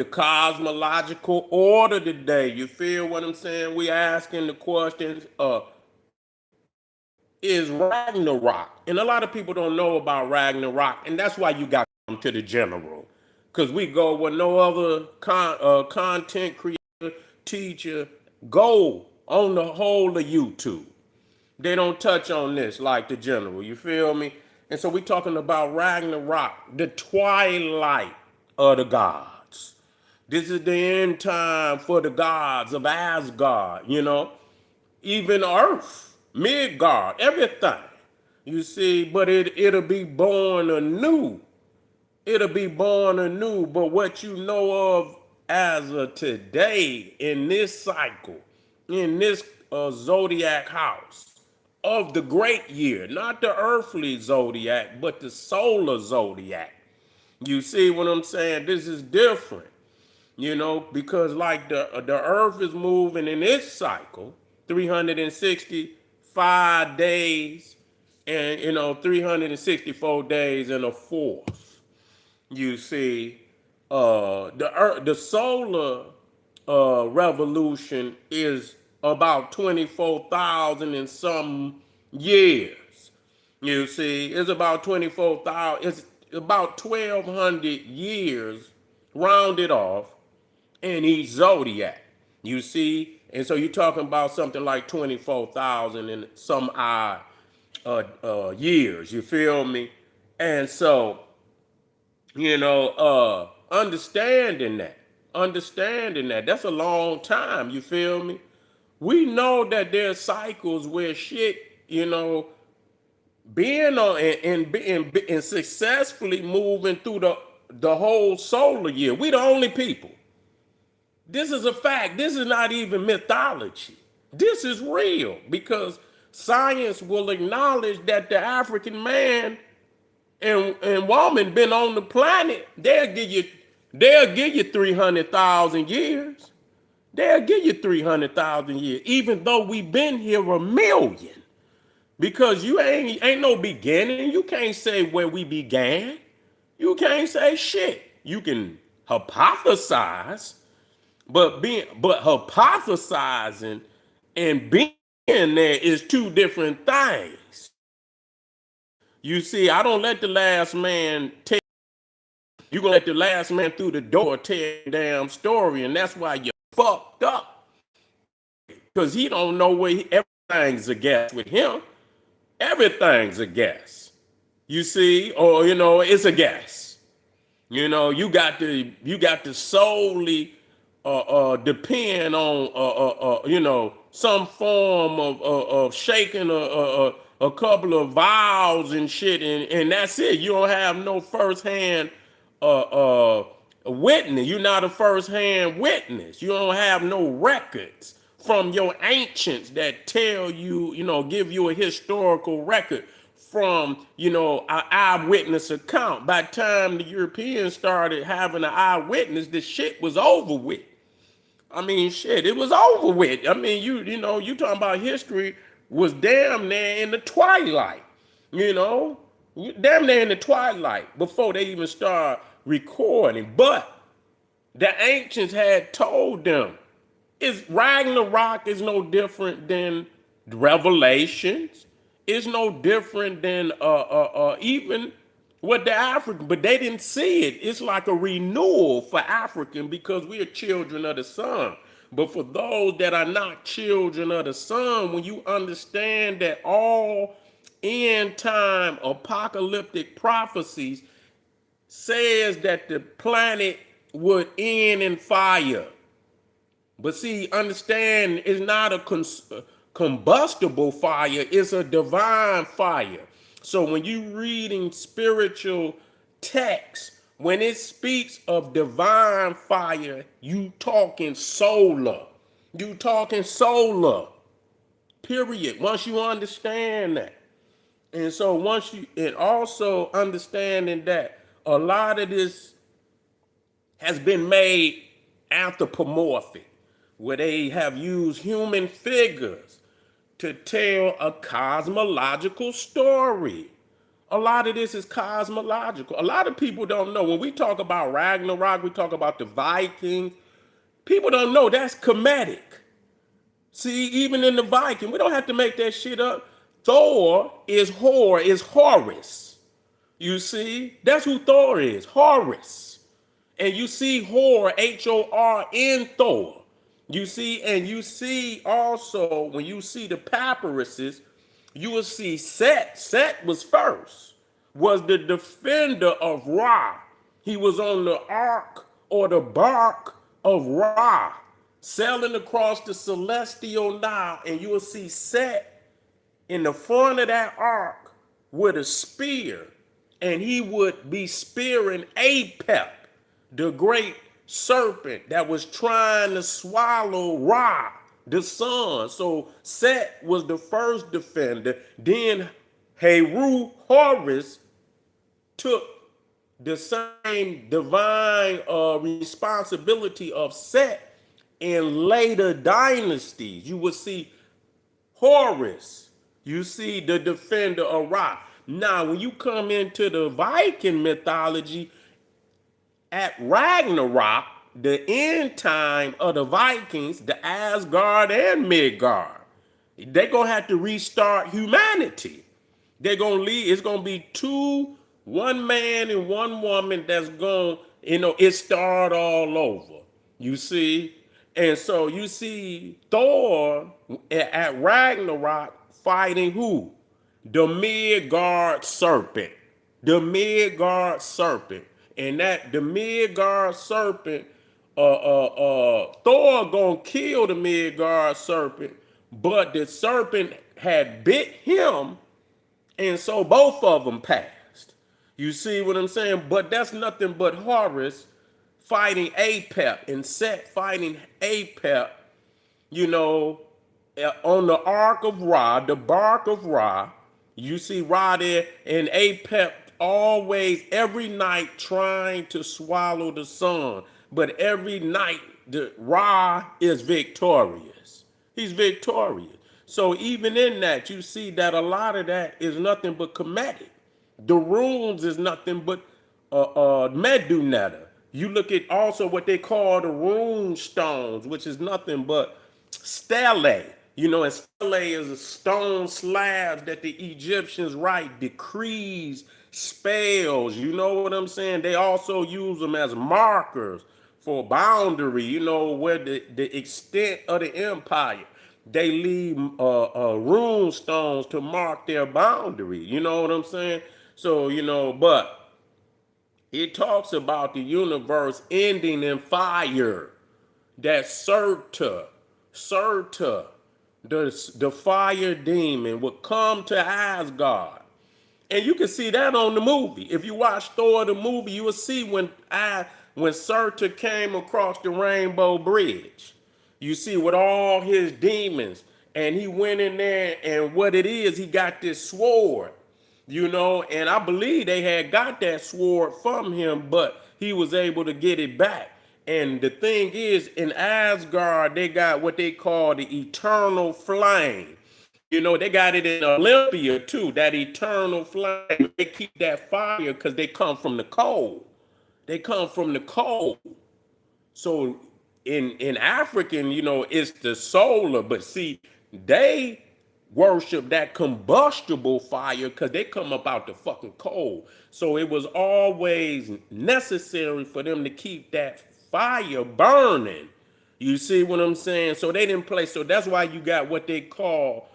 the cosmological order today. You feel what I'm saying? We asking the questions, is Ragnarok. And a lot of people don't know about Ragnarok, and that's why you got to come to the general. Because we go where no other content creator, teacher go on the whole of YouTube. They don't touch on this like the general. You feel me? And so we talking about Ragnarok, the twilight of the gods. This is the end time for the gods of Asgard, you know, even Earth, Midgard, everything. You see, but it'll be born anew. It'll be born anew. But what you know of as of today in this cycle, in this zodiac house of the great year, not the earthly zodiac, but the solar zodiac. You see what I'm saying? This is different, you know, because like the earth is moving in its cycle, 365 days and 364 days in a fourth. You see, the solar revolution is about 24,000 and some years. You see, it's about 24,000. It's about 1,200 years, rounded off, in each zodiac. You see, and so you're talking about something like 24,000 and some odd years. You feel me? And so understanding that that's a long time. You feel me? We know that there's cycles where shit, being on and successfully moving through the whole solar year. We the only people. This is a fact. This is not even mythology. This is real because science will acknowledge that the African man and woman been on the planet. They'll give you 300,000 years. They'll give you 300,000 years, even though we've been here a million. Because you ain't no beginning. You can't say where we began. You can't say shit. You can hypothesize, but hypothesizing and being there is two different things. You see, I don't let the last man tell you gonna let the last man through the door tell a damn story, and that's why you're fucked up. Because he don't know everything's a guess with him. Everything's a guess. You see, or it's a guess. You got to solely depend on some form of shaking a couple of vowels and shit, and that's it. You don't have no firsthand uh, uh, witness. You're not a firsthand witness. You don't have no records from your ancients that tell you, give you a historical record from, an eyewitness account. By the time the Europeans started having an eyewitness, the shit was over with. I mean, shit, it was over with. I mean, you talking about history was damn near in the twilight, damn near in the twilight before they even start recording. But the ancients had told them, Ragnarok is no different than Revelations. It's no different than even what the African, but they didn't see it. It's like a renewal for African because we are children of the sun. But for those that are not children of the sun, when you understand that all end time apocalyptic prophecies says that the planet would end in fire. But see, understand it's not a combustible fire, it's a divine fire. So when you reading spiritual text, when it speaks of divine fire, you talking solar. You talking solar. Period. Once you understand that. And so and also understanding that a lot of this has been made anthropomorphic, where they have used human figures to tell a cosmological story A lot of this is cosmological. A lot of people don't know. When we talk about Ragnarok, we talk about the Viking. People don't know that's Kemetic. See, even in the Viking, we don't have to make that shit up. Thor is Horus. You see, that's who Thor is, Horus. And you see Hor in Thor. You see, and you see also when you see the papyruses, you will see Set. Set was first, was the defender of Ra. He was on the ark or the bark of Ra, sailing across the celestial Nile, and you will see Set in the front of that ark with a spear, and he would be spearing Apep, the great serpent that was trying to swallow Ra, the sun. So Set was the first defender. Then Horus took the same divine responsibility of Set in later dynasties. You will see Horus, you see the defender of Ra. Now, when you come into the Viking mythology, at Ragnarok, the end time of the Vikings, the Asgard and Midgard, they're gonna have to restart humanity. They're gonna leave. It's gonna be one man and one woman that's gonna, it start all over. You see, and so you see Thor at Ragnarok fighting who? The Midgard serpent. The Midgard serpent. And that the Midgard serpent, Thor gonna kill the Midgard serpent, but the serpent had bit him, and so both of them passed. You see what I'm saying? But that's nothing but Horus fighting Apep and Set fighting Apep, you know, on the ark of Ra, the bark of Ra. You see Ra there, and Apep always, every night, trying to swallow the sun. But every night, the Ra is victorious. He's victorious. So even in that, you see that a lot of that is nothing but Kemetic. The runes is nothing but Medunetta. You look at also what they call the rune stones, which is nothing but stele. And stele is a stone slabs that the Egyptians write decrees, spells. You know what I'm saying? They also use them as markers for boundary, where the extent of the empire. They leave rune stones to mark their boundary. You know what I'm saying? So, but it talks about the universe ending in fire. That Surta, the fire demon, would come to Asgard. And you can see that on the movie. If you watch Thor the movie, you will see when Surta came across the Rainbow Bridge. You see with all his demons, and he went in there, and what it is, he got this sword, and I believe they had got that sword from him, but he was able to get it back. And the thing is, in Asgard, they got what they call the eternal flame. They got it in Olympia too, that eternal flame. They keep that fire because they come from the cold. They come from the cold. So in African, it's the solar, but see, they worship that combustible fire because they come up out the fucking cold. So it was always necessary for them to keep that fire burning. You see what I'm saying? So they didn't play. So that's why you got what they call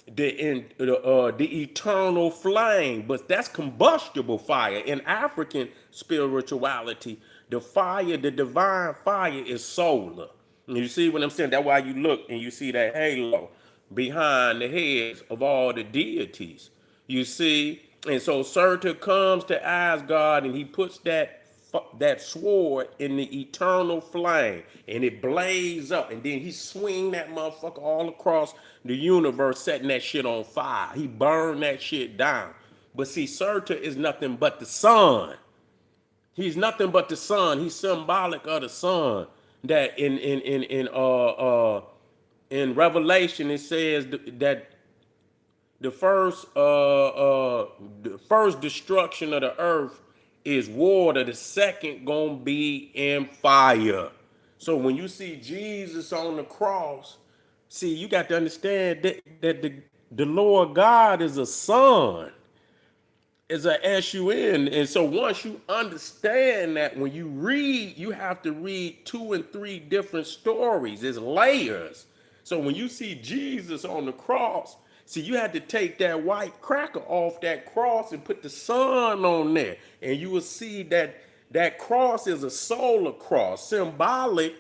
the eternal flame, but that's combustible fire. In African spirituality, the fire, the divine fire, is solar. You see what I'm saying? That's why you look and you see that halo behind the heads of all the deities. You see, and so Surtur comes to Asgard and he puts that sword in the eternal flame, and it blazes up, and then he swing that motherfucker all across the universe, setting that shit on fire. He burned that shit down. But see, Surtur is nothing but the sun. He's nothing but the sun. He's symbolic of the sun. That in Revelation it says that the first the first destruction of the earth is water. The second gonna be in fire. So when you see Jesus on the cross, see, you got to understand that the Lord God is a son, is a S-U-N. And so once you understand that, when you read, you have to read 2 and 3 different stories. There's layers. So when you see Jesus on the cross, see, you had to take that white cracker off that cross and put the sun on there. And you will see that that cross is a solar cross, symbolic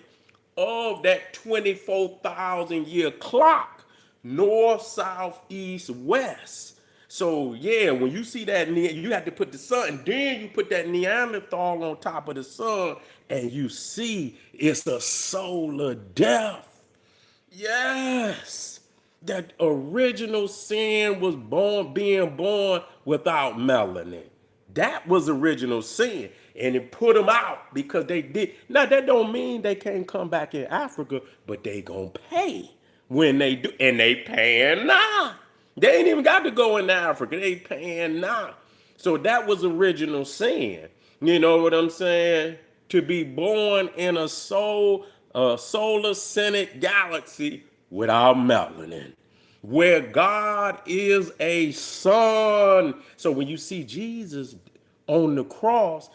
of that 24,000 year clock, north, south, east, west. So yeah, when you see that, you have to put the sun, and then you put that Neanderthal on top of the sun, and you see it's a solar death. Yes. That original sin was being born without melanin. That was original sin. And it put them out because they did. Now, that don't mean they can't come back in Africa, but they gonna pay when they do. And they paying now. They ain't even got to go into Africa. They paying now. So that was original sin. You know what I'm saying? To be born in a solar Senate galaxy without melanin, where God is a son. So when you see Jesus on the cross,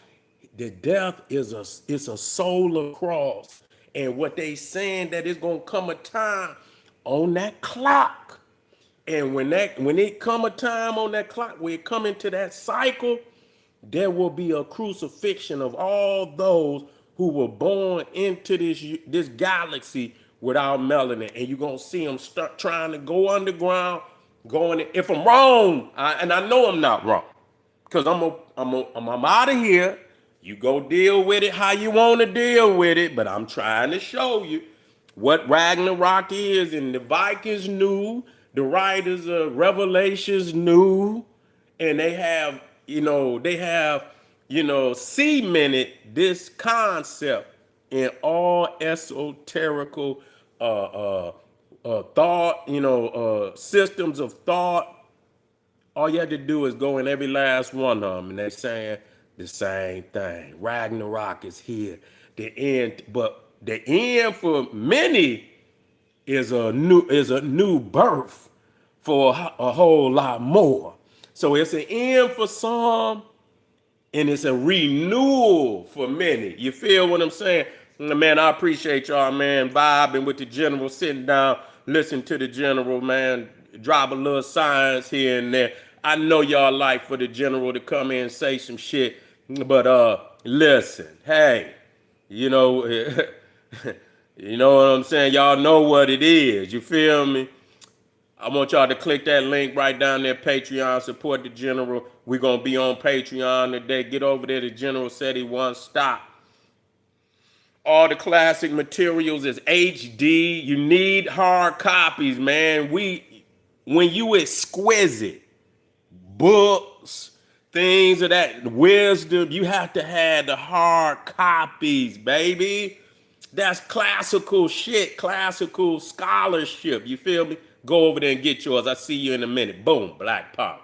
the death is it's a solar cross. And what they saying that it's gonna come a time on that clock. And when it come a time on that clock where it come into that cycle, there will be a crucifixion of all those who were born into this galaxy without melanin. And you're gonna see them start trying to go underground, going. If I'm wrong, and I know I'm not wrong, because I'm out of here. You go deal with it how you want to deal with it, but I'm trying to show you what Ragnarok is, and the Vikings knew, the writers of Revelations knew, and they have cemented this concept in all esoterical thought, systems of thought. All you have to do is go in every last one of them, and they're saying the same thing. Ragnarok is here, the end. But the end for many is a new birth for a whole lot more. So it's an end for some, and it's a renewal for many. You feel what I'm saying? Man, I appreciate y'all, man, vibing with the general, sitting down, listening to the general, man, drop a little science here and there. I know y'all like for the general to come in and say some shit, but listen, hey, you know, you know what I'm saying? Y'all know what it is. You feel me? I want y'all to click that link right down there, Patreon, support the general. We're going to be on Patreon today. Get over there to generalseti One Stop. All the classic materials is HD. You need hard copies, man. When you exquisite books, things of that wisdom, you have to have the hard copies, baby. That's classical shit, classical scholarship. You feel me? Go over there and get yours. I see you in a minute. Boom, Black Power.